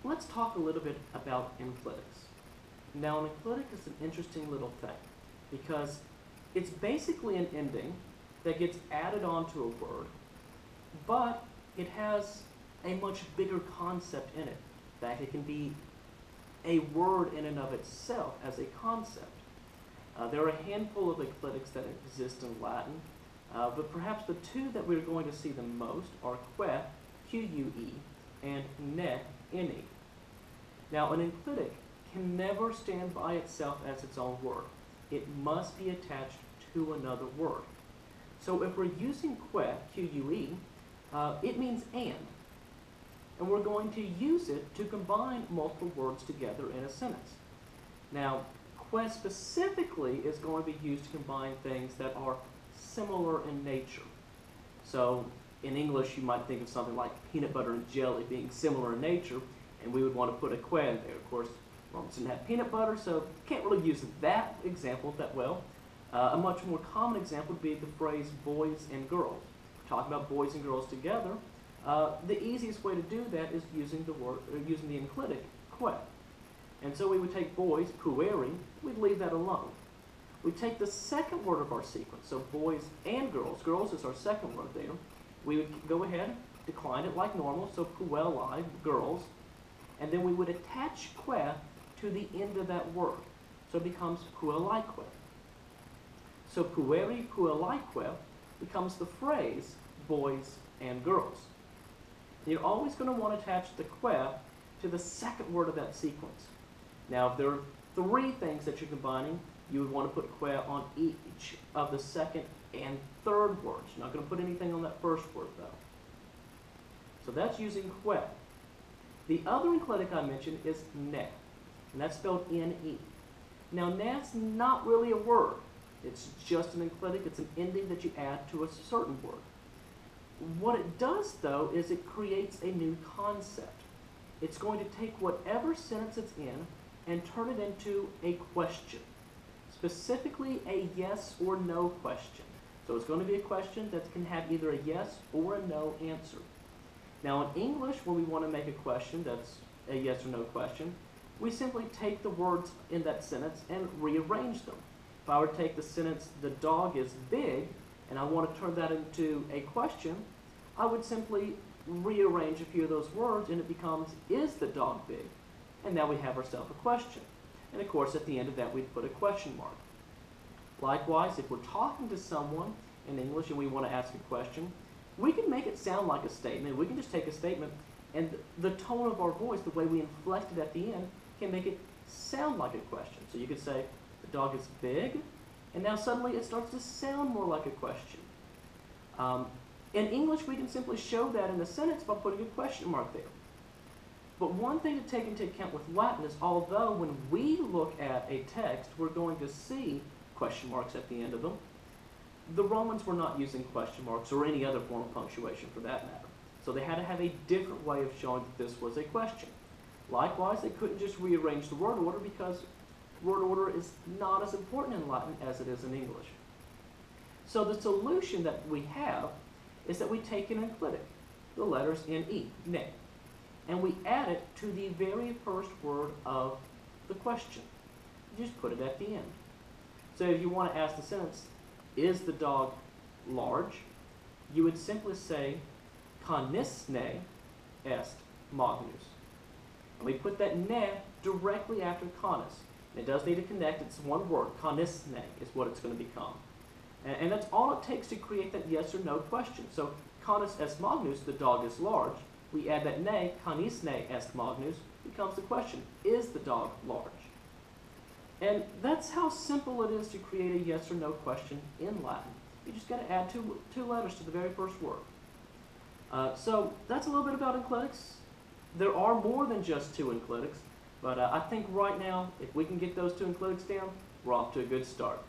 let's talk a little bit about enclitics. Now, an enclitic is an interesting little thing because it's basically an ending that gets added onto a word, but it has a much bigger concept in it. In fact, it can be a word in and of itself as a concept. There are a handful of enclitics that exist in Latin, but perhaps the two that we're going to see the most are que, Q-U-E, and ne, N-E. Now, an enclitic can never stand by itself as its own word. It must be attached to another word. So if we're using que, Q-U-E, it means and we're going to use it to combine multiple words together in a sentence. Now, que specifically is going to be used to combine things that are similar in nature. So in English, you might think of something like peanut butter and jelly being similar in nature, and we would want to put a que in there. Of course, Romans didn't have peanut butter, so can't really use that example that well. A much more common example would be the phrase boys and girls. We're talking about boys and girls together. The easiest way to do that is using the enclitic que. And so we would take boys, pueri, we'd leave that alone. We take the second word of our sequence, so boys and girls. Girls is our second word there. We would go ahead, decline it like normal, so puelli, girls, and then we would attach que to the end of that word. So it becomes puelique. So pueri, puelique becomes the phrase boys and girls. You're always going to want to attach the que to the second word of that sequence. Now, if there are three things that you're combining, you would want to put que on each of the second and third words. You're not going to put anything on that first word, though. So that's using que. The other enclitic I mentioned is ne, and that's spelled N-E. Now, ne's not really a word. It's just an enclitic. It's an ending that you add to a certain word. What it does, though, is it creates a new concept. It's going to take whatever sentence it's in and turn it into a question, specifically a yes or no question. So it's going to be a question that can have either a yes or a no answer. Now, in English, when we want to make a question that's a yes or no question, we simply take the words in that sentence and rearrange them. If I were to take the sentence, the dog is big, and I want to turn that into a question, I would simply rearrange a few of those words, and it becomes, is the dog big? And now we have ourselves a question. And of course, at the end of that, we'd put a question mark. Likewise, if we're talking to someone in English and we want to ask a question, we can make it sound like a statement. We can just take a statement, and the tone of our voice, the way we inflect it at the end, can make it sound like a question. So you could say, the dog is big, and now suddenly it starts to sound more like a question. In English, we can simply show that in a sentence by putting a question mark there. But one thing to take into account with Latin is although when we look at a text, we're going to see question marks at the end of them, the Romans were not using question marks or any other form of punctuation for that matter. So they had to have a different way of showing that this was a question. Likewise, they couldn't just rearrange the word order because word order is not as important in Latin as it is in English. So the solution that we have is that we take an enclitic, the letters N-E, ne, and we add it to the very first word of the question. You just put it at the end. So if you want to ask the sentence, is the dog large? You would simply say, canisne est magnus. And we put that ne directly after canis. It does need to connect. It's one word. Canisne is what it's going to become. And that's all it takes to create that yes or no question. So, canis est magnus, the dog is large. We add that ne, canisne est magnus, becomes the question. Is the dog large? And that's how simple it is to create a yes or no question in Latin. You just got to add two letters to the very first word. So that's a little bit about enclitics. There are more than just two enclitics, but I think right now, if we can get those two enclitics down, we're off to a good start.